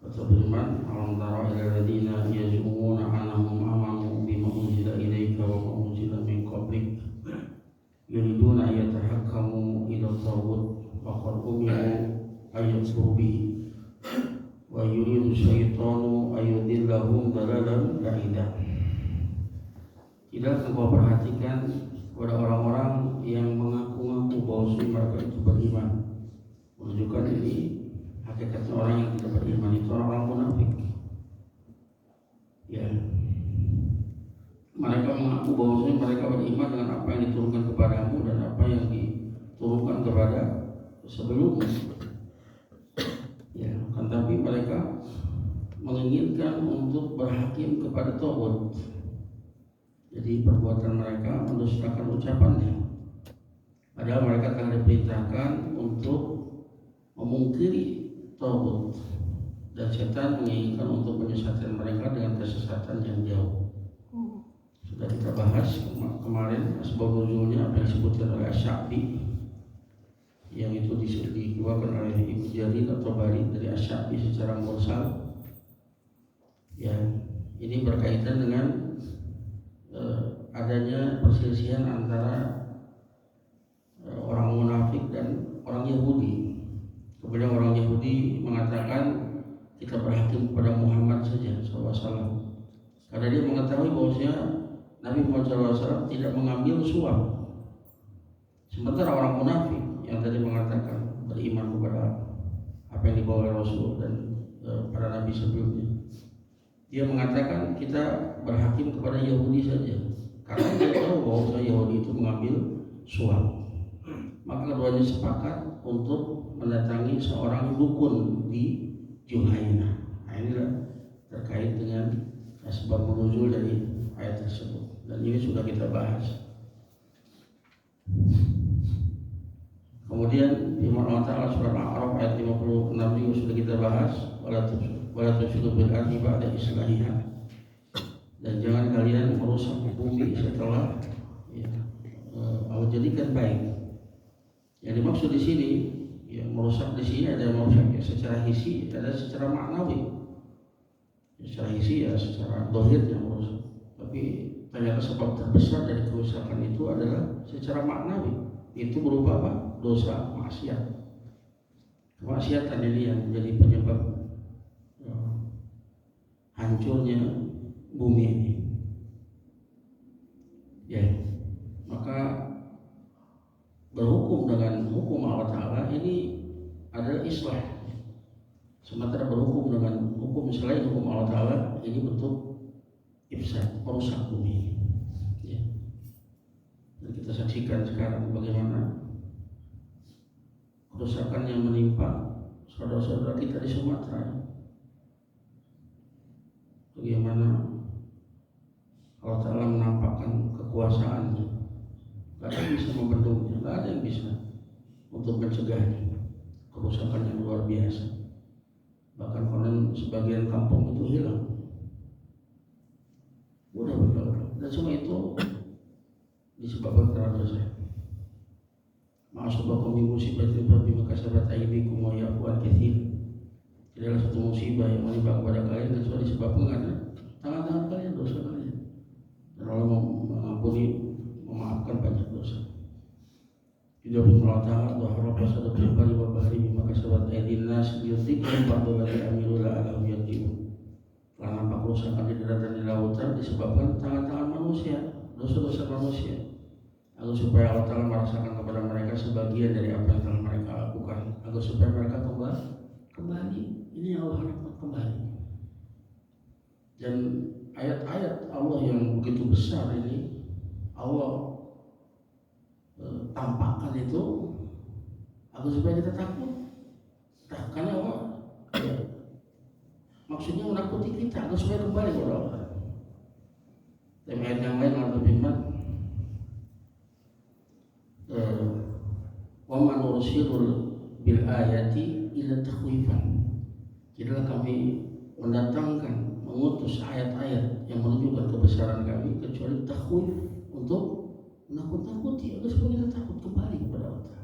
berfirman, alam tara ila alladziina yaz'umuna annahum amanu bima unzila ilaika wa ma unzila min qablik yuriduna an yatahakkamu ila taghut wa qad umiru an yakfuru bihi wa yuridu syaitanu an yudillahum dalalan ba'ida. Tidak engkau perhatikan kepada orang-orang yang mengaku-ngaku bahwa mereka itu beriman, menunjukkan ini hakikatnya orang yang tidak beriman itu orang-orang munafik. Ya, mereka mengaku bahwa mereka beriman dengan apa yang diturunkan kepadamu dan apa yang diturunkan kepada sebelumnya. Ya, kan tapi mereka menginginkan untuk berhakim kepada taghut. Jadi perbuatan mereka mendustakan ucapannya. Padahal mereka telah diperintahkan untuk memungkiri taghut, dan setan menginginkan untuk menyesatkan mereka dengan kesesatan yang jauh. Sudah kita bahas kemarin asbab nuzulnya apa yang disebutkan oleh Asy-Sya'bi, yang itu dikeluarkan oleh Ibnu Jarir atau Bari dari Asy-Sya'bi secara mursal. Ya, ini berkaitan dengan adanya perselisihan antara orang munafik dan orang Yahudi. Kemudian orang Yahudi mengatakan kita berhakim kepada Muhammad saja SAW, karena dia mengetahui bahwasanya Nabi Muhammad SAW tidak mengambil suap. Sementara orang munafik yang tadi mengatakan beriman kepada apa yang dibawa oleh Rasul dan para Nabi sebelumnya, dia mengatakan kita berhakim kepada Yahudi saja, karena dia tahu bahwa Yahudi itu mengambil suap. Maka keduanya sepakat untuk mendatangi seorang dukun di Juhainah. Nah, inilah terkait dengan asbab nuzul dari ayat tersebut, dan ini sudah kita bahas. Kemudian firman Allah Ta'ala surah Al-A'raf ayat 56 juga sudah kita bahas, wala tufsidu bil ardi ba'da islahiha, dan jangan kalian merusak bumi setelah Allah jadikan baik. Yang dimaksud di sini, yang merusak di sini ada merusak ya secara hisi, ada secara maknawi. Secara hisi ya secara dohirnya merusak, tapi ternyata sebab terbesar dari kerusakan itu adalah secara maknawi. Itu berupa apa? Dosa, maksiat. Kemaksiatan ini yang menjadi penyebab hancurnya bumi ini. Ya, maka berhukum dengan hukum Allah Ta'ala ini adalah islah. Sementara berhukum dengan hukum selain hukum Allah Ta'ala ini bentuk ifsad, merusak bumi. Ya. Dan kita saksikan sekarang bagaimana kerusakan yang menimpa saudara-saudara kita di Sumatera. Bagaimana Allah Ta'ala menampakkan kekuasaannya. Gak ada yang bisa membendungnya, gak ada yang bisa untuk mencegahnya. Kerusakan yang luar biasa. Bahkan konon sebagian kampung itu hilang. Udah berlalu. Dan semua itu disebabkan karena dosa. Ma'asabakum min musibatin bima kasabat aydikum wa ya'fu an katsir. Tidaklah satu musibah yang menimpa kepada kalian kecuali disebabkan karena tangan-tangan kalian, dosa kalian. Dan Allah mengampuni, memaafkan banyak dosa. Juga firman Allah Ta'ala, wa harapa sadaqal bari wa bahri bima kasabat aydin nas yudhikum ba'da alladhi amilu la'allahum yarji'un. Karena nampak kerusakan di darat dan di lautan disebabkan tangan-tangan manusia, dosa-dosa manusia. Agar supaya Allah Ta'ala merasakan kepada mereka sebagian dari apa yang telah mereka lakukan, agar supaya mereka kembali. Ini Allah harapkan kembali. Dan ayat-ayat Allah yang begitu besar ini Allah tampakkan itu agar supaya kita takut. Karena Allah maksudnya menakuti kita agar supaya kembali kepada Allah. Dan ayat yang lain Allah berfirman, wa man nursilul bil ayati ila takhwifan. Tidaklah kami mendatangkan, mengutus ayat-ayat yang menunjukkan kebesaran kami kecuali takhwif, untuk menakut-nakuti agar supaya kita takut kembali kepada Allah.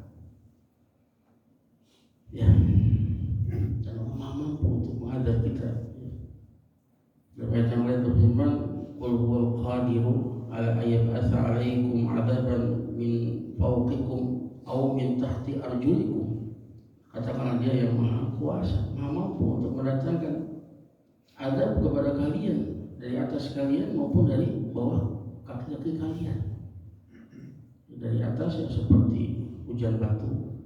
Ya, dan Allah mampu untuk menghadap kita karena Dia yang maha kuasa, maha mampu untuk mendatangkan adab kepada kalian dari atas kalian maupun dari bawah kaki-kaki kalian. Dari atas ya seperti hujan batu,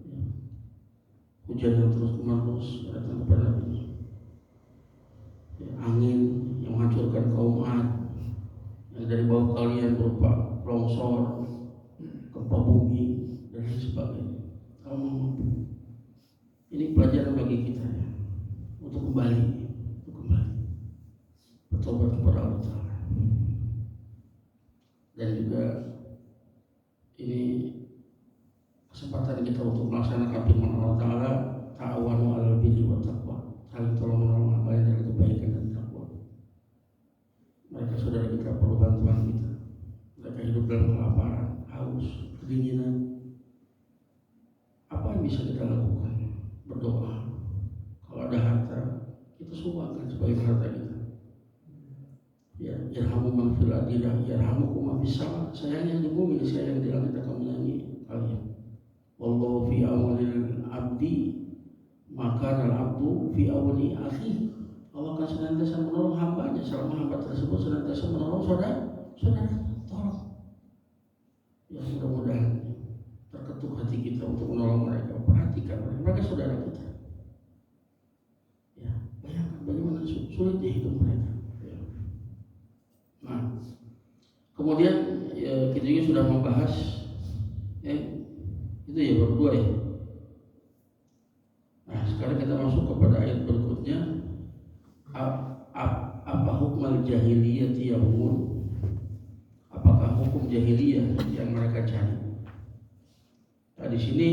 hujan yang terus menerus datang kepada kita, angin yang menghancurkan kaum Ad, yang dari bawah kalian berupa longsor, gempa bumi dan lain sebagainya. Kalau mampu, ini pelajaran bagi kita ya, untuk kembali bertobat kepada Allah Ta'ala. Dan juga ini kesempatan kita untuk melaksanakan firman Allah Ta'ala, ta'awanu 'alal birri wat taqwa, saling tolong-menolong amal dari kebaikan dan takwa. Mereka saudara kita perlu bantuan kita. Mereka hidup dalam kelaparan, haus, kedinginan. Apa yang bisa kita lakukan? Berdoa. Kalau ada harta, kita sumbangkan sebagai harta kita. Ya, irhamu man fil ardi yarhamukum man fis sama. Saya yang di bumi, saya yang di langit akan menyayangi kalian. Wallahu fi awalil abdi maka al-abdu fi awali akhi. Allah akan senantiasa menolong hambanya selama hamba tersebut senantiasa menolong saudara. Tolong. Ya, mudah-mudahan terketuk hati kita untuk menolong mereka. Perhatikan mereka saudara kita. Ya, bayangkan bagaimana sulitnya hidup mereka. Nah, kemudian ya, kita juga sudah membahas itu ya berdua ya. Nah, sekarang kita masuk kepada ayat berikutnya. Apa hukum jahiliyah yahumun? Apakah hukum jahiliyah yang mereka cari? Nah, di sini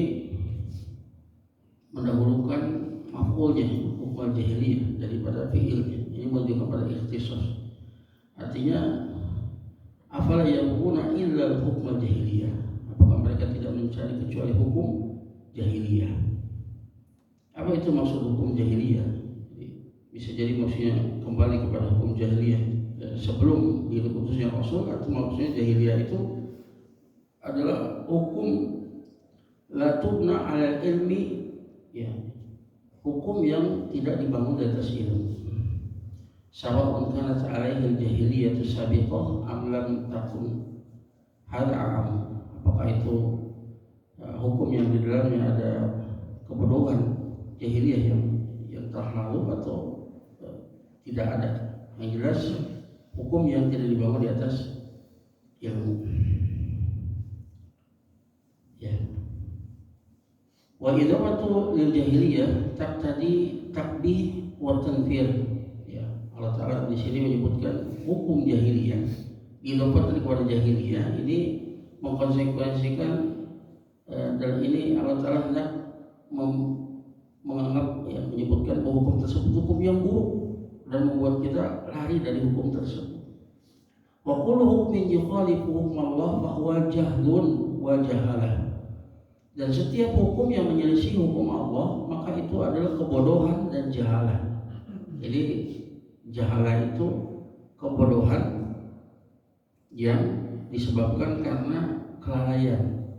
mendahulukan maf'ulnya hukum jahiliyah daripada fi'ilnya. Ini menunjukkan pada ikhtisas. Artinya afala yabghuna illa hukum jahiliyah. Apakah mereka tidak mencari kecuali hukum jahiliyah? Apa itu maksud hukum jahiliyah? Bisa jadi maksudnya kembali kepada hukum jahiliyah sebelum diutusnya Rasul, atau maksudnya jahiliyah itu adalah hukum la tubna 'ala ilmi, ya, hukum yang tidak dibangun di atas ilmu. Sawa'un kanat 'alaihi al-jahiliyatu sabiqah am lam takun hal a'am. Apakah itu hukum yang di dalamnya ada kebodohan jahiliyah yang telah lalu atau tidak ada. Yang jelas hukum yang tidak dibangun di atas ilmu. Ya. Wa idawatu lil jahiliyah taqtadi takbih wa tanfir. Allah Ta'ala di sini menyebutkan hukum jahiliyah, diidopatkan kepada jahiliyah. Ini mengkonsekuensikan dan ini Allah Ta'ala hendak menganggap, ya, menyebutkan bahwa hukum tersebut hukum yang buruk dan membuat kita lari dari hukum tersebut. Wa kullu hukmin yukhalifu hukmallah fa huwa jahlun wa jahalah. Dan setiap hukum yang menyelisih hukum Allah maka itu adalah kebodohan dan jahalah. Jadi jahalah itu kebodohan yang disebabkan karena kelalaian,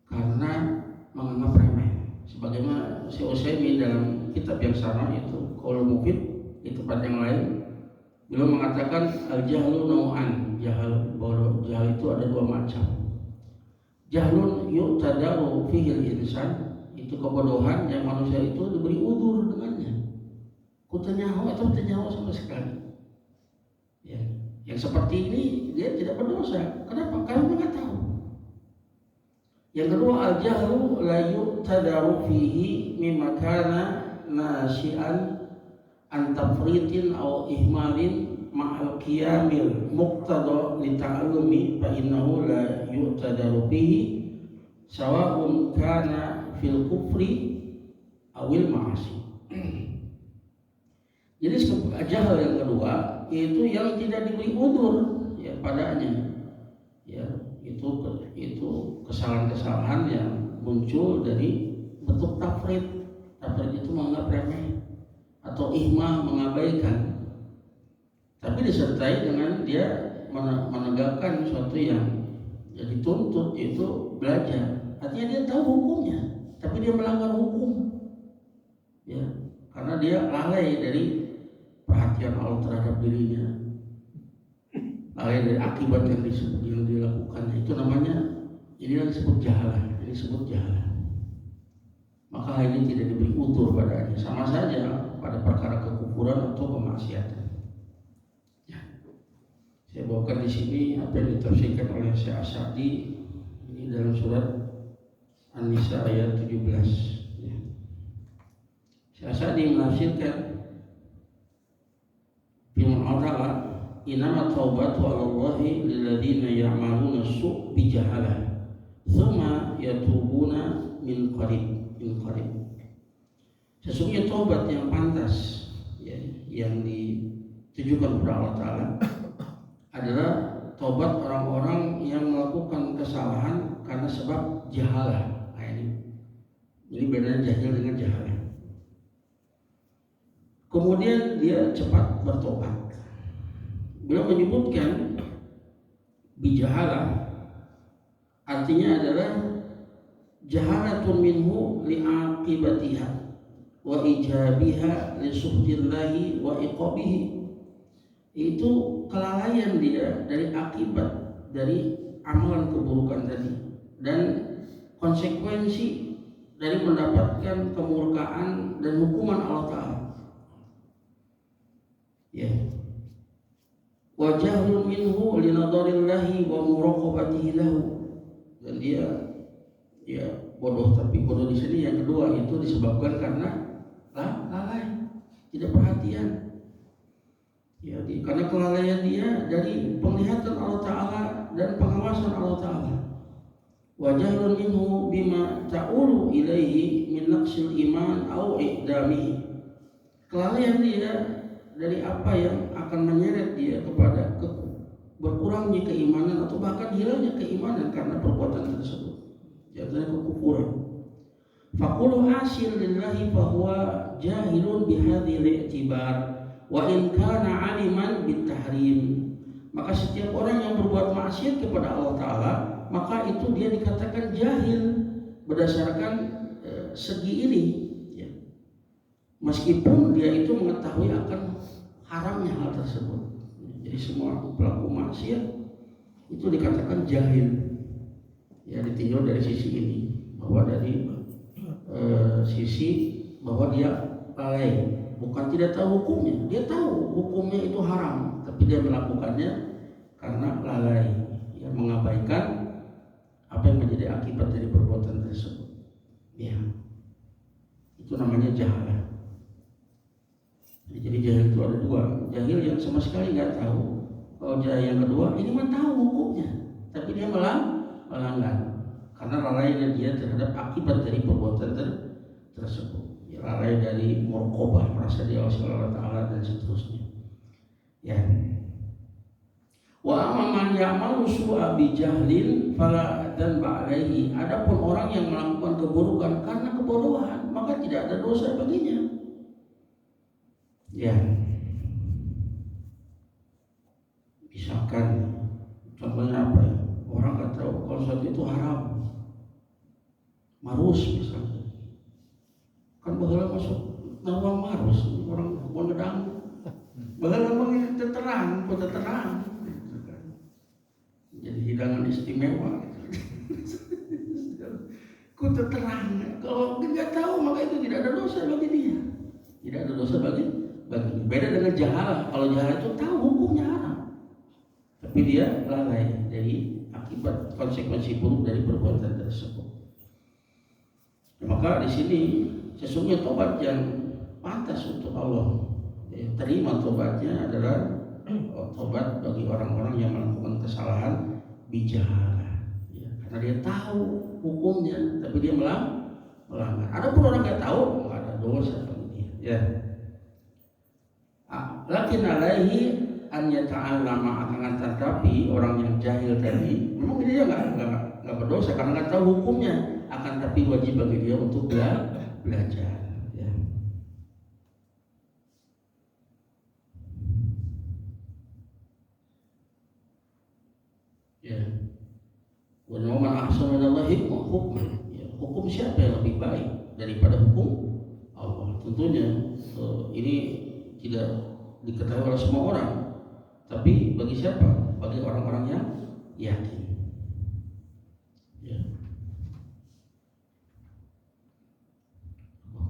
karena menganggap remeh. Sebagaimana Syekh Utsaimin dalam kitab yang sama itu Qaulul Mufid di tempat yang lain, beliau mengatakan al-jahlu nau'an. Jahal itu ada dua macam. Jahlun yu'tadaru fihil insan, itu kebodohan yang manusia itu diberi udzur dengannya. Kutanyahu atau tanyahu sama sekali. Ya, yang seperti ini dia tidak berdosa. Kenapa? Karena dia nggak tahu. Yang kedua, al-jahlu la yu'tadaru fihi mimma kana nasi'an an tafritin aw ihmalin ma'al qiyamil muqtada li ta'allumi fa innahu la yu'tadaru fihi sawa'un kana fil kufri awil ma'asi. Jadi jahal yang kedua itu yang tidak diberi udzur, ya, padanya, ya, itu kesalahan-kesalahan yang muncul dari bentuk tafrid. Tafrid itu menganggap remeh atau ihmal, mengabaikan, tapi disertai dengan dia menegakkan sesuatu yang jadi tuntut, itu belajar. Artinya dia tahu hukumnya tapi dia melanggar hukum. ya, karena dia lalai dari perhatian Allah terhadap dirinya, lalai dari akibat yang dilakukan. Itu namanya, ini yang disebut jahalah. Ini disebut jahalah. Maka hal ini tidak diberi utur padanya, sama saja pada perkara kekufuran atau kemaksiatan. Ya. Saya bawakan di sini apa yang ditafsirkan oleh Syekh As-Sa'di ini dalam surat An-Nisa ayat 17. Ya. Syekh As-Sa'di menafsirkan firman Allah, "Innama taubatu 'alallahi lilladzina ya'maluna as-su' bi jahalah, tsumma yatubuna min qarib." Sesungguhnya taubat yang pantas, ya, yang ditujukan kepada Allah Ta'ala adalah taubat orang-orang yang melakukan kesalahan karena sebab jahalah. Nah, ini bedanya jahil dengan jahalah. Kemudian dia cepat bertobat. Beliau menyebutkan bijahalah artinya adalah jahalatun minhu li'aqibatiha wa ijabiha li suhdillahi wa iqabihi. Itu kelalaian dia dari akibat dari amalan keburukan tadi dan konsekuensi dari mendapatkan kemurkaan dan hukuman Allah Ta'ala. Ya. Wa jahlun minhu li nadarillahi wa muraqabatihi lahu. Dan dia bodoh, tapi bodoh di sini yang kedua itu disebabkan karena lalai, tidak perhatian. Ya, karena kelalaian dia dari penglihatan Allah Ta'ala dan pengawasan Allah Ta'ala. Wa jahlun minhu bima ta'ulu ilaihi min naqsil iman au i'damihi. Kelalaian dia dari apa yang akan menyeret dia kepada berkurangnya keimanan atau bahkan hilangnya keimanan karena perbuatan tersebut. Jatuhnya kekufuran. Faqulu hasil lillahi fahuwa jahilun bihadhil i'tibar wa in kana aliman bitahrim. Maka setiap orang yang berbuat maksiat kepada Allah Ta'ala, maka itu dia dikatakan jahil berdasarkan segi ini, ya. Meskipun dia itu mengetahui akan haramnya hal tersebut. Jadi semua pelaku maksiat itu dikatakan jahil. Ya, ditinjau dari sisi ini, bahwa dari sisi bahwa dia lalai, bukan tidak tahu hukumnya. Dia tahu hukumnya itu haram, tapi dia melakukannya karena lalai, ya, mengabaikan apa yang menjadi akibat dari perbuatan tersebut. Ya, itu namanya jahalah. Jadi jahil itu ada dua, jahil yang sama sekali nggak tahu. Kalau jahil yang kedua, ini mah tahu hukumnya, tapi dia melanggar karena lalainya dia terhadap akibat dari perbuatan tersebut. Ya, lalai dari muraqabah, merasa diawasi oleh Allah Ta'ala dan seterusnya. Ya. Wa amman ya'malu su'a bi jahlin fala dzanba 'alaihi. Adapun orang yang melakukan keburukan karena kebodohan, maka tidak ada dosa baginya. Ya. Misalkan contohnya apa ya? Orang nggak tahu kalau sesuatu itu haram, marus misalnya, kan baheula masuk nawang marus, orang ngedang, baheula mah terang, jadi hidangan istimewa. Ku terang, kalau nggak tahu maka itu tidak ada dosa bagi dia, tidak ada dosa bagi. Beda dengan jahalah. Kalau jahalah itu tahu hukumnya haram, tapi dia lalai dari akibat konsekuensi buruk dari perbuatan tersebut. Maka di sini sesungguhnya tobat yang pantas untuk Allah terima tobatnya adalah tobat bagi orang-orang yang melakukan kesalahan bijahalah, ya, karena dia tahu hukumnya tapi dia melanggar. Adapun orang nggak tahu, nggak ada dosa bagi dia. Ya. Lakin alaihi an yata'allama, akan tetapi orang yang jahil tadi memang dia nggak berdosa karena nggak tahu hukumnya, akan tapi wajib bagi dia untuk belajar. Ya. Ya. Wa man ahsana minallahi hukman. Ya. Hukum siapa yang lebih baik daripada hukum Allah? tentunya ini tidak diketahui oleh semua orang, tapi bagi siapa? Bagi orang-orang yang yakin. Ya.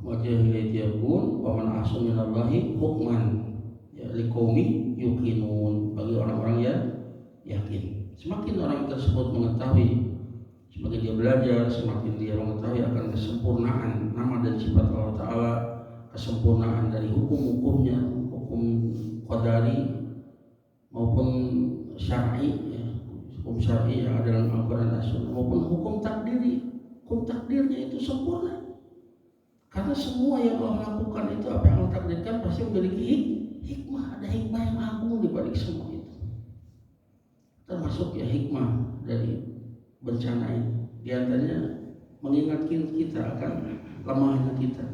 Wajah pun waman ahsanu minallahi hukman ya liqaumi yuqinun, bagi orang-orang yang yakin. Semakin orang tersebut mengetahui, semakin dia belajar, semakin dia mengetahui akan kesempurnaan nama dan sifat Allah Ta'ala, kesempurnaan dari hukum-hukumnya, hukum qadari maupun syar'i, ya, hukum syar'i yang ada dalam Al-Quran dan Sunnah, maupun hukum takdiri. Hukum takdirnya itu sempurna, karena semua yang Allah lakukan itu, apa yang Allah takdirkan, pasti memiliki hikmah. Ada hikmah yang agung di balik semua itu. Termasuk ya hikmah dari bencana ini, di antaranya mengingatkan kita akan lemahnya kita,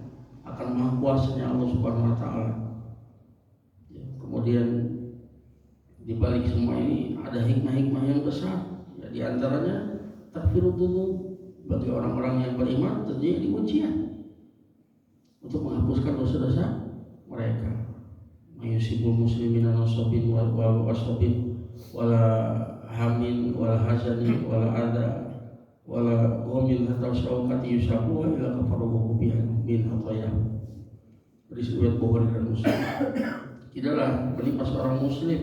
akan maha kuasanya Allah Subhanahu Wa Taala. Ya, kemudian di balik semua ini ada hikmah-hikmah yang besar. Ya, di antaranya takfirud dzunub, bagi orang-orang yang beriman tentunya diujian untuk menghapuskan dosa-dosa mereka. Mayusibul muslimina nasabin wal wasabin wala hamin wala hazanin wala ada wala ghamil hatta syauqati yusabuha ila kafaruhu bihan min hataya. Riwayat Bukhari dan Muslim. Tidaklah menimpa seorang muslim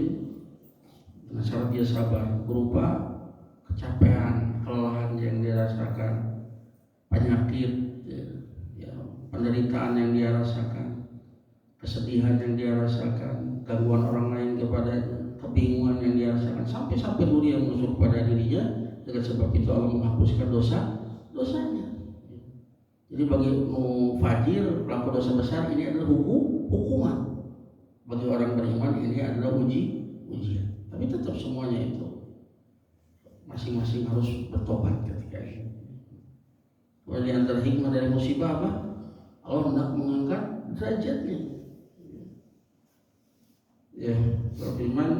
dengan syarat dia sabar, berupa kecapean, kelelahan yang dia rasakan, penyakit, penderitaan yang dia rasakan, kesedihan yang dia rasakan, gangguan orang lain kepadanya, kebingungan yang dia rasakan, sampai dunia menusuk pada dirinya. Dengan sebab itu Allah menghapuskan dosanya. Jadi bagi fajir, pelaku dosa besar, ini adalah hukuman. Bagi orang beriman ini adalah ujian. Tapi tetap semuanya itu masing-masing harus bertobat ketika ini. Di antara hikmah dari musibah apa? Allah hendak mengangkat derajatnya. Ya, berfirman,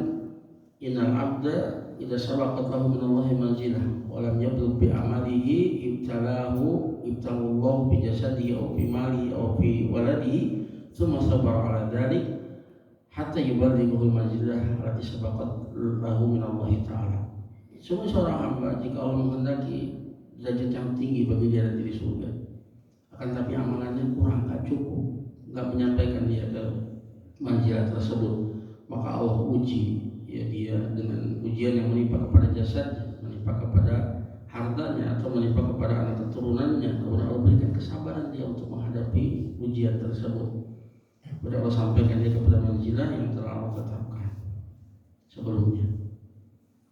innal abda idza sabaqat lahu minallahi manzilah wa lam yablugh bi amalihi ibtalahu ibtalallahu bi jasadihi aw bi malihi aw bi waladihi thumma sabara ala dzalik hatta yuballighu manzilah allati sabaqat lahu minallahi ta'ala. Semua seorang hamba, jika Allah menghendaki derajat yang tinggi bagi dia nanti di surga, akan tapi amalannya kurang, gak cukup, gak menyampaikan dia ke manzilah tersebut, maka Allah uji ya dia dengan ujian yang menimpa kepada jasadnya, menimpa kepada hartanya, atau menimpa kepada anak keturunannya. Kemudian Allah berikan kesabaran dia untuk menghadapi ujian tersebut. Kemudian Allah sampaikan dia kepada manzilah yang telah Allah tetapkan sebelumnya.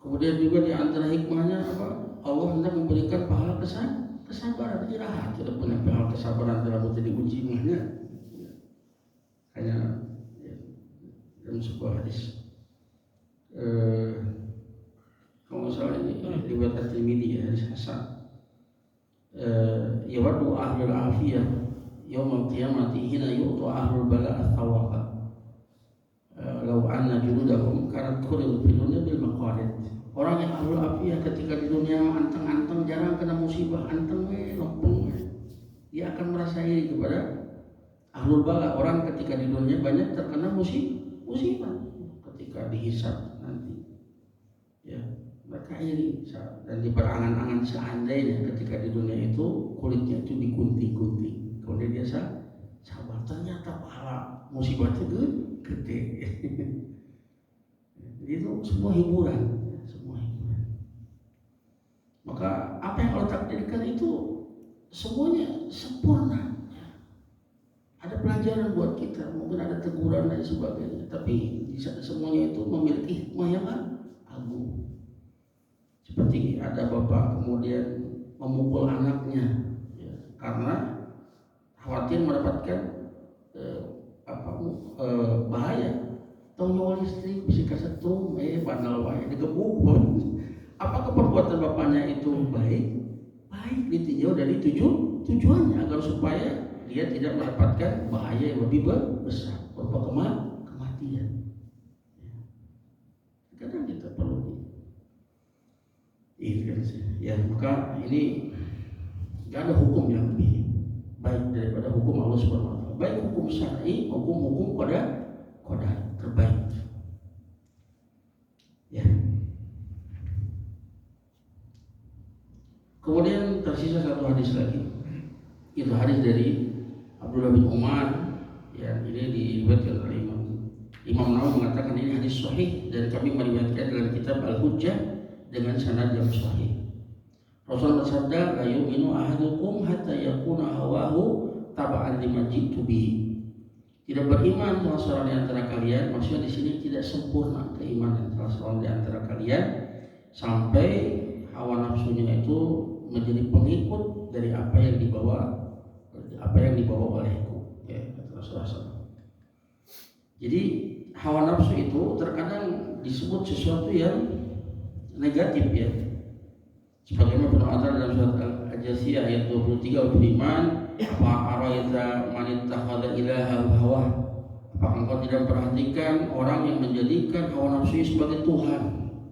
Kemudian juga di antara hikmahnya apa? Allah hendak memberikan pahala kesabaran. Irahat tidak punya pahala kesabaran dalam menjadi uji mahnya. Hanya dalam sebuah hadis, kalau salah ini riwayat At-Tirmidzi, hadis hasan. Yawaddu ahlul afiyah yaumul qiyamati hina yu'tu ahlul bala ath-thawaqa law anna juludahum kanat khulil fi dunya bil maqarid. Orang yang ahlul afiyah ketika di dunia anteng-anteng, jarang kena musibah, anteng lempeng, dia akan merasa iri kepada ahlul bala. Orang ketika di dunia banyak terkena musibah, ketika dihisab nanti, ya mereka iri dan diberangan-angan seandainya ketika di dunia itu kulitnya itu digunting-gunting, kemudian dia sabar, ternyata pahala musibah itu gede. Itu semua hiburan. Maka apa yang Allah takdirkan itu semuanya sempurna. Ada pelajaran buat kita, mungkin ada teguran dan sebagainya, tapi semuanya itu memiliki hikmah yang agung. Seperti ada bapak kemudian memukul anaknya, ya, karena khawatir mendapatkan bahaya. Tahu nyawa listrik bisa kesetrum, bandel wae digebuk. Apakah perbuatan bapaknya itu baik? Baik, ditinjau dari tujuannya agar supaya dia tidak mendapatkan bahaya yang lebih besar berupa kematian. Kadang kita perlu ya, maka ini gak ada hukum yang lebih baik daripada hukum Allah Subhanahu wa Ta'ala. baik hukum syar'i maupun hukum qada terbaik. Ya. Kemudian tersisa satu hadis lagi. Itu hadis dari Abdullah bin Umar. Ya, ini diriwayatkan oleh Imam Nawawi mengatakan ini hadis sahih dan kami meriwayatkan dalam kitab Al-Hujjah dengan sanad yang sahih. Rasul bersabda, "La yu'minu ahadukum hatta yakuna hawahu taba'an lima jitu bihi." Tidak beriman salah seorang di antara kalian, maksudnya di sini tidak sempurna keimanan salah seorang di antara kalian sampai hawa nafsunya itu menjadi pengikut dari apa yang dibawa olehku, ya kata Rasulullah. Jadi hawa nafsu itu terkadang disebut sesuatu yang negatif, ya. Sebagaimana firman dalam surat Al-Jasiyah ayat 23 berfirman, "Apa araita man ittakhadha ilahahu hawa?" Apakah engkau tidak perhatikan orang yang menjadikan hawa nafsunya sebagai Tuhan?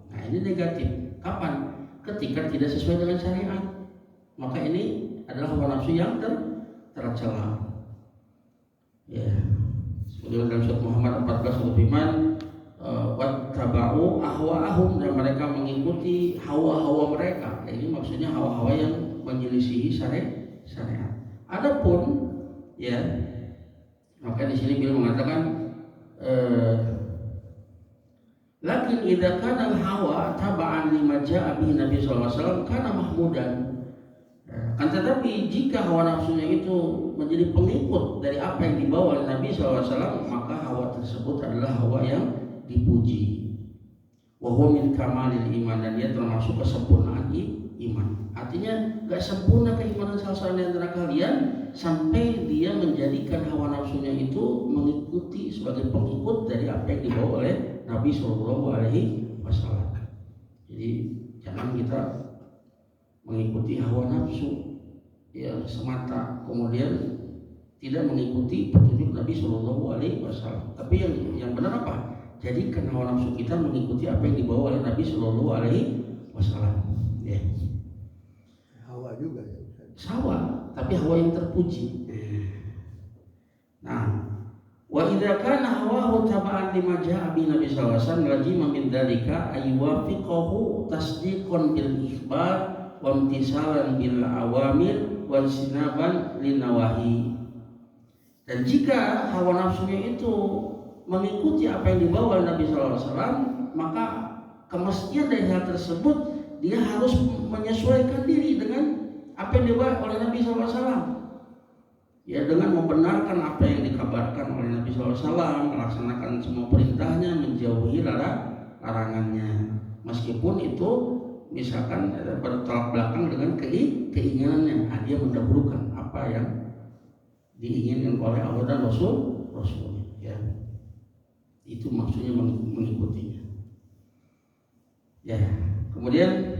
Nah, ini negatif. Kapan? Ketika tidak sesuai dengan syariat. Maka ini adalah hawa nafsu yang tercela. Ya. Sebagaimana dalam surat Muhammad 14 berfirman, wattaba'u ahwa'ahum, dan mereka mengikuti hawa-hawa mereka. Ini maksudnya hawa-hawa yang menyelisihi syariat. Adapun ya, maka di sini beliau mengatakan lakin idza kana al-hawa taba'an lima ja'a bihi Nabi sallallahu alaihi wasallam kana mahmudan. Kan tetapi jika hawa nafsunya itu menjadi pengikut dari apa yang dibawa oleh Nabi SAW, maka hawa tersebut adalah hawa yang dipuji. Wa huwa min kamalil iman, dan dia termasuk kesempurnaan iman. Artinya gak sempurna keimanan salah seorang di antara kalian sampai dia menjadikan hawa nafsunya itu mengikuti sebagai pengikut dari apa yang dibawa oleh Nabi SAW. Jadi jangan kita mengikuti hawa nafsu ya semata, kemudian tidak mengikuti petunjuk Nabi SAW. Tapi yang benar apa? Jadikan hawa nafsu kita mengikuti apa yang dibawa oleh Nabi SAW. Ya. Hawa juga ya. Hawa, tapi hawa yang terpuji. Nah, wa idza kana hawahu taba'an lima ja'a bi Nabi sallallahu alaihi wasallam lazima min dzalika aywafiqahu tasdiqan bil ikhbar wa imtisalan bil awamir wa sinaban lin nawahi. Dan jika hawa nafsunya itu mengikuti apa yang dibawa oleh Nabi sallallahu alaihi wasallam, maka kemestian dari hal tersebut dia harus menyesuaikan diri dengan apa yang dibawa oleh Nabi sallallahu alaihi wasallam. Ya, dengan membenarkan apa yang dikabarkan oleh Nabi SAW, melaksanakan semua perintahnya, menjauhi larangannya, meskipun itu misalkan bertolak belakang dengan keinginannya. Dia mendahulukan apa yang diinginkan oleh Allah dan Rasulnya. Ya, itu maksudnya mengikutinya. Ya, kemudian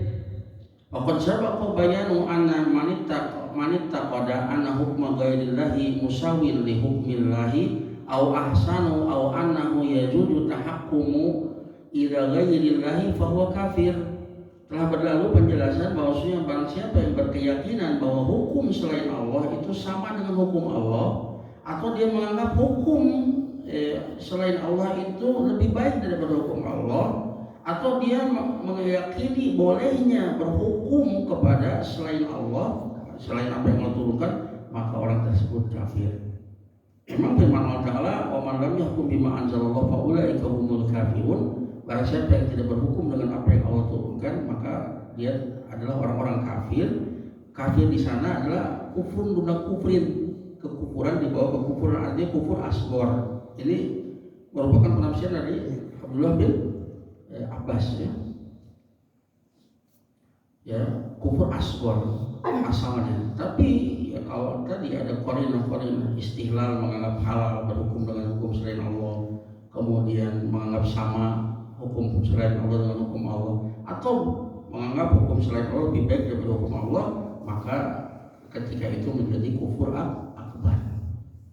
waqad sabaqa bayanu anna manittaqada anna hukma ghairillahi musawwil li hukmillahi aw ahsanu aw annahu yajuzu tahakkumu ila ghairillahi fa huwa kafir. Telah berlalu penjelasan bahwasanya barang siapa yang berkeyakinan bahwa hukum selain Allah itu sama dengan hukum Allah, atau dia menganggap hukum selain Allah itu lebih baik daripada hukum Allah, atau dia meyakini bolehnya berhukum kepada selain Allah, selain apa yang Allah turunkan, maka orang tersebut kafir. Memang firman Allah Ta'ala, "Wa man lam yahkum bima anzalallahu fa ulaika humul kafirun." Barang siapa yang tidak berhukum dengan apa yang Allah turunkan, maka dia adalah orang-orang kafir. Kafir di sana adalah kufrun duna kufrin, kekufuran di bawah kekufuran, artinya kufur asghar. Ini merupakan penafsiran dari Abdullah bin Abbas, ya kufur asghar asalnya. Tapi ya kalau tadi ada qarinah istihlal, menganggap halal berhukum dengan hukum selain Allah, kemudian menganggap sama hukum selain Allah dengan hukum Allah, atau menganggap hukum selain Allah lebih baik daripada hukum Allah, maka ketika itu menjadi kufur akbar,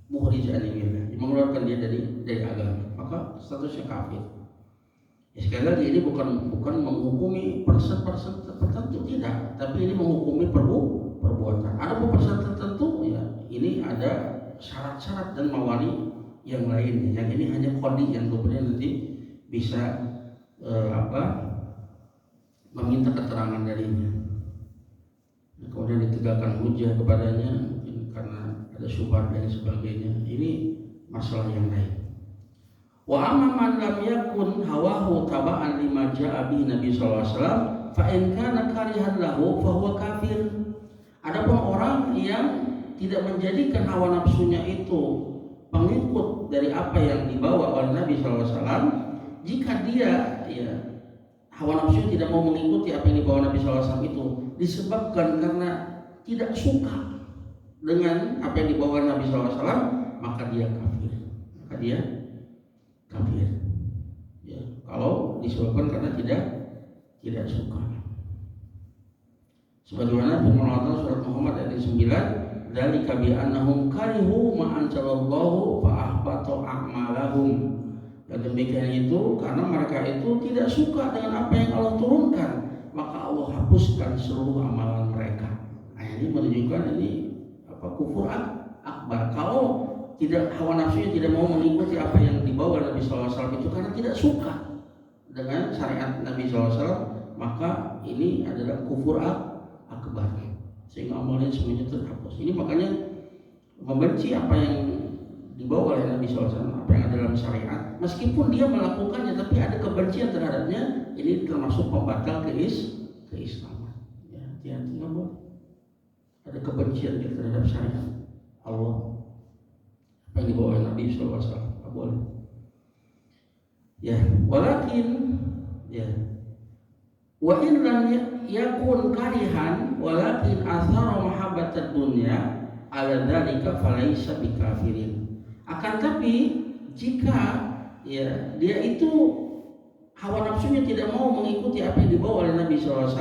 mukhrijan minillah, mengeluarkan dia dari agama, maka statusnya kafir. Ya, sekali lagi ini bukan menghukumi persen tertentu, tidak, tapi ini menghukumi perbuatan. Ada persen tertentu, ya ini ada syarat-syarat dan mawani yang lainnya. Yang ini hanya qadi yang kemudian nanti bisa meminta keterangan darinya. Kemudian ditegakkan hujah kepadanya mungkin karena ada syubhat dan sebagainya. Ini masalah yang lain. Wa amma man lam yakun hawahu taba'an lima ja'a bihi Nabi sallallahu alaihi wasallam fa in kana karihan lahu fa huwa kafir. Adapun orang yang tidak menjadikan hawa nafsunya itu pengikut dari apa yang dibawa oleh Nabi sallallahu alaihi wasallam, jika dia hawa nafsunya tidak mau mengikuti apa yang dibawa Nabi sallallahu alaihi wasallam itu disebabkan karena tidak suka dengan apa yang dibawa Nabi sallallahu alaihi wasallam, maka dia kafir. Ya, kalau disebabkan karena tidak suka. Sebagaimana firman Allah surat Muhammad ayat 9, dzalika bi annahum karihu ma anzalallahu fa ahbata a'malahum. Dan demikian itu karena mereka itu tidak suka dengan apa yang Allah turunkan, maka Allah hapuskan seluruh amalan mereka. Nah, ini menunjukkan ini kufur akbar. Kalau tidak hawa nafsunya tidak mau mengikuti apa yang dibawa Nabi SAW itu karena tidak suka dengan syariat Nabi SAW, maka ini adalah kufur akbar, sehingga amalnya semuanya terhapus. Ini makanya membenci apa yang dibawa oleh Nabi SAW, apa yang ada dalam syariat, meskipun dia melakukannya tapi ada kebencian terhadapnya, ini termasuk pembatal keislaman. Ya, hati-hati nggak boleh ada kebencian terhadap syariat Allah, apa yang dibawa oleh Nabi SAW, nggak boleh. Ya, walakin ya wa in lam yakun karihan walakin athara mahabbatad dunya ala dzalika falaisa bikafirin. Akan tapi jika dia itu hawa nafsunya tidak mau mengikuti apa yang dibawa oleh Nabi SAW,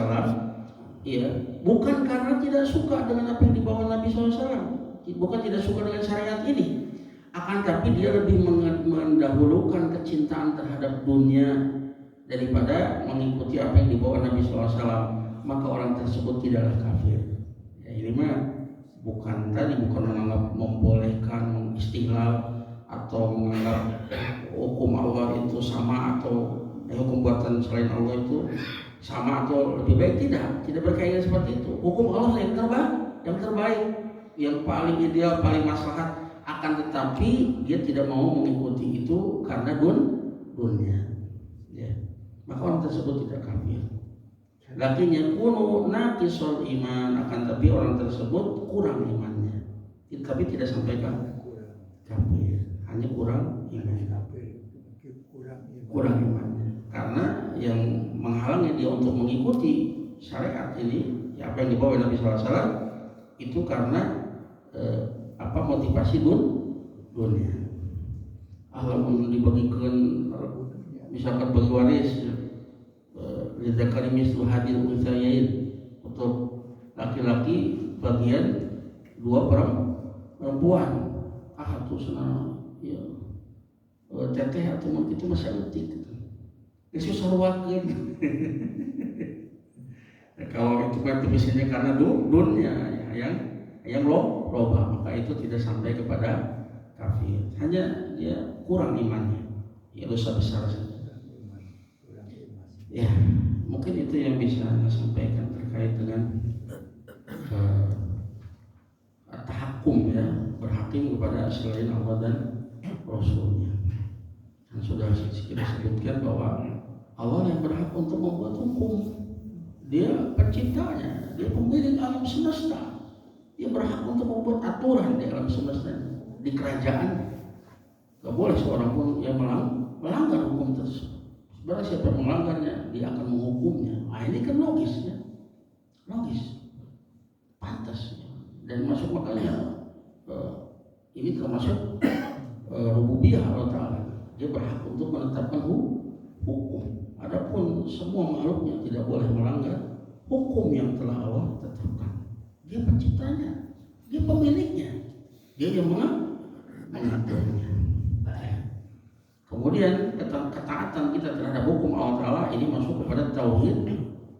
bukan karena tidak suka dengan apa yang dibawa Nabi SAW, bukan tidak suka dengan syariat ini, akan tapi dia lebih mendahulukan kecintaan terhadap dunia daripada mengikuti apa yang dibawa Nabi SAW, maka orang tersebut tidaklah kafir. Ya, ini mah bukan menganggap membolehkan, mengistihlal atau menganggap hukum Allah itu sama atau hukum buatan selain Allah itu sama atau lebih baik, tidak berkaitan seperti itu. Hukum Allah yang terbaik, yang paling ideal, paling maslahat, akan tetapi dia tidak mau mengikuti itu karena dunia. Ya. Maka orang tersebut tidak kafir. Lakin yakunu naqisul iman, akan tapi orang tersebut kurang imannya. Tapi tidak sampai kafir, hanya kurang imannya. Karena yang menghalangi dia untuk mengikuti syariat ini, apa yang dibawa Nabi SAW itu karena motivasi dunia. Alamun dibagikan misalkan bagi waris lidzakari mislu hadil unsayain, untuk laki-laki bagian dua perempuan. Tuh senang teteh atau mungkin itu masih utik gitu. Yesus sarwakeun. Kalau itu motivasinya karena dunia yang loba, maka itu tidak sampai kepada kafir. Hanya dia kurang imannya. Ya dosa besar saja. Ya, mungkin itu yang bisa saya sampaikan terkait dengan tahakum, berhakim kepada selain Allah dan Rasulnya. Dan sudah kita sebutkan bahwa Allah yang berhak untuk membuat hukum. Dia penciptanya, dia pemilik alam semesta. Dia berhak untuk membuat aturan di alam semesta, di kerajaan. Gak boleh seorang pun yang melanggar hukum tersebut. Sebenarnya siapa yang melanggarnya, dia akan menghukumnya. Nah, ini kan logis, pantas. Dan masuk makanya ini termasuk rububiyah Allah Ta'ala. Dia berhak untuk menetapkan hukum. Adapun semua makhluknya tidak boleh melanggar hukum yang telah Allah tetapkan. Dia penciptanya, dia pemiliknya, dia yang mengaturnya. Kemudian ketaatan kita terhadap hukum Allah Ta'ala ini masuk kepada tauhid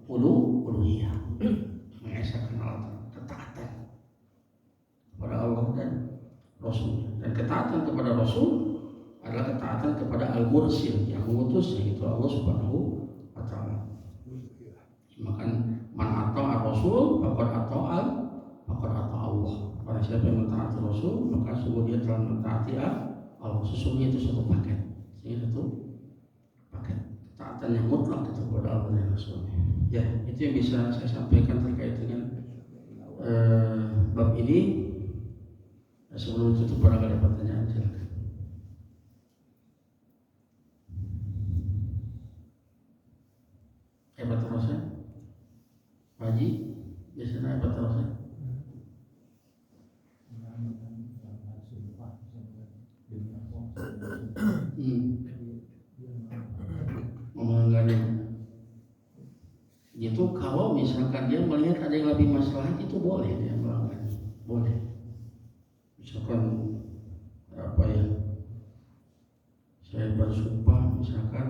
uluhiyah, mengesahkan Allah Ta'ala, ketaatan kepada Allah dan Rasulnya. Dan ketaatan kepada Rasul adalah ketaatan kepada Al-Mursil yang mengutus, yaitu Allah Subhanahu wa Ta'ala. Maka man ata'a Rasul faqad ata'a Allah. Barang siapa yang mentaati Rasul, maka sungguh dia telah mentaati Allah. Sesungguhnya itu satu paket. Ini satu paket ketaatan yang mutlak itu kepada Allah dan Rasulnya. Ya, itu yang bisa saya sampaikan terkait dengan bab ini. Sebelum tutup, pada ada pertanyaan, silakan. Hebat terus ya, Pak Haji, biasanya hebat terus ya. Menganggapnya itu kalau misalkan dia melihat ada yang lebih maslahat, itu boleh dia melanggar, boleh. Misalkan apa ya, saya bersumpah misalkan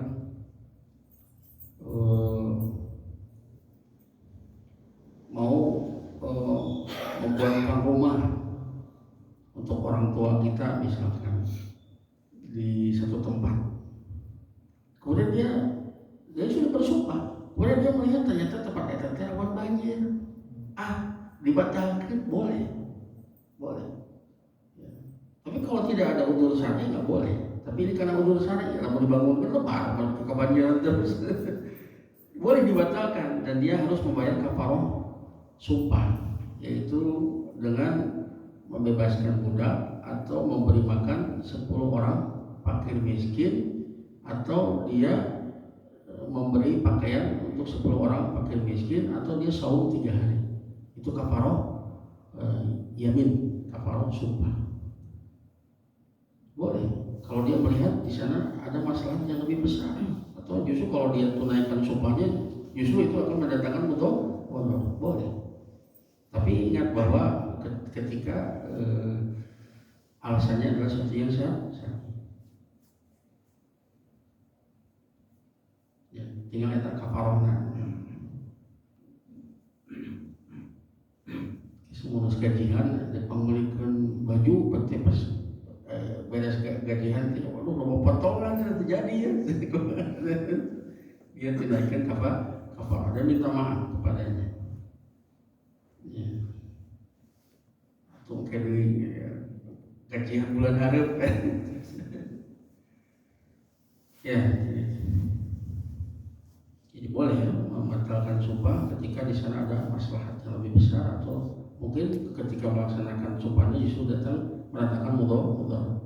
mau membuatkan rumah untuk orang tua kita misalkan di satu tempat. Kemudian dia sudah bersumpah. Kemudian dia melihat ternyata tempat itu rawan banjir. Dibatalkan, boleh. Ya. Tapi kalau tidak ada udzur syar'i nggak boleh. Tapi ini karena udzur syar'i, kalau mau dibangun lebar, kebanjiran terus, boleh dibatalkan dan dia harus membayar kafarah sumpah, yaitu dengan membebaskan budak atau memberi makan 10 orang fakir miskin, atau dia memberi pakaian untuk 10 orang fakir miskin, atau dia saum 3 hari. Itu kafarah yamin, kafarah sumpah. Boleh kalau dia melihat di sana ada masalah yang lebih besar, atau justru kalau dia tunaikan sumpahnya justru itu akan mendatangkan mudarat, boleh. Tapi ingat bahwa ketika alasannya adalah seperti yang saya ya, tinggal eta kafarahna. Semua gajian, pembelikan baju petepes beres gajian, waduh mau potongan terjadi ya. Dia tindakan kafarah dan minta maaf kepadanya. Ya. Atau mungkin gajian bulan harap kan. Ya. Jadi boleh ya membatalkan sumpah ketika di sana ada maslahat yang lebih besar, atau mungkin ketika melaksanakan sumpahnya justru datang mendatangkan mudarat.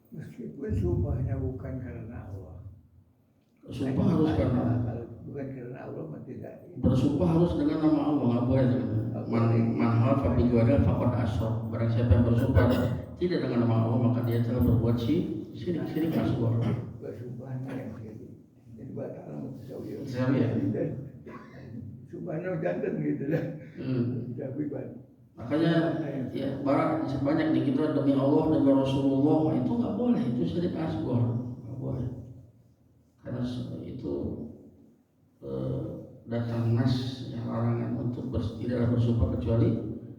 Meskipun sumpahnya bukan karena Allah. Sumpah harus karena kalau bukan karena Allah tidak. Bersumpah harus dengan nama Allah, nggak boleh dengan manhal fabi gada fakot asor. Barang siapa yang bersumpah tidak dengan nama Allah, maka dia telah berbuat syirik asghar. Bersumpahnya yang jadi batal mutasawwir. Ya. Sumpahnya jantan gitu lah. Tapi makanya ya sebanyak di kita demi Allah, demi Rasulullah, itu nggak boleh, itu syirik asghar, nggak boleh. Karena itu datang nas yang larangan untuk tidak bersumpah kecuali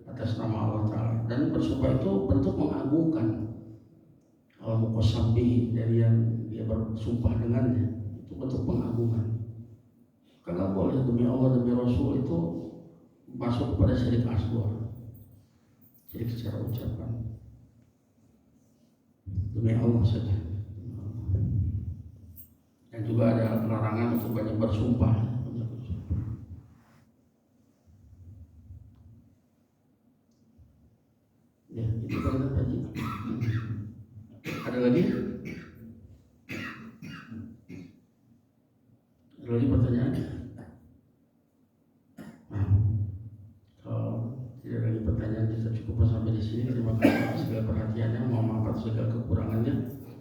atas nama Allah Ta'ala. Dan bersumpah itu bentuk mengagungkan al-muqassam dari yang dia bersumpah dengannya, itu bentuk pengagungan. Karena boleh demi Allah, demi Rasul, itu masuk kepada syirik asghar. Jadi secara ucapan demi Allah saja. Dan juga ada larangan untuk banyak bersumpah. Ya, itu kan tadi. Ada lagi? Ada lagi pertanyaan? Kalau tidak lagi pertanyaan, kita cukup sampai di sini. Terima kasih atas segala perhatiannya. Mohon maaf atas segala kekurangannya.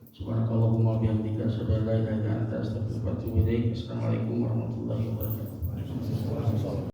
Subhanakallahumma wa bihamdika asyhadu an la ilaha illa anta astaghfiruka wa atubu ilaik. Assalamualaikum warahmatullahi wabarakatuh.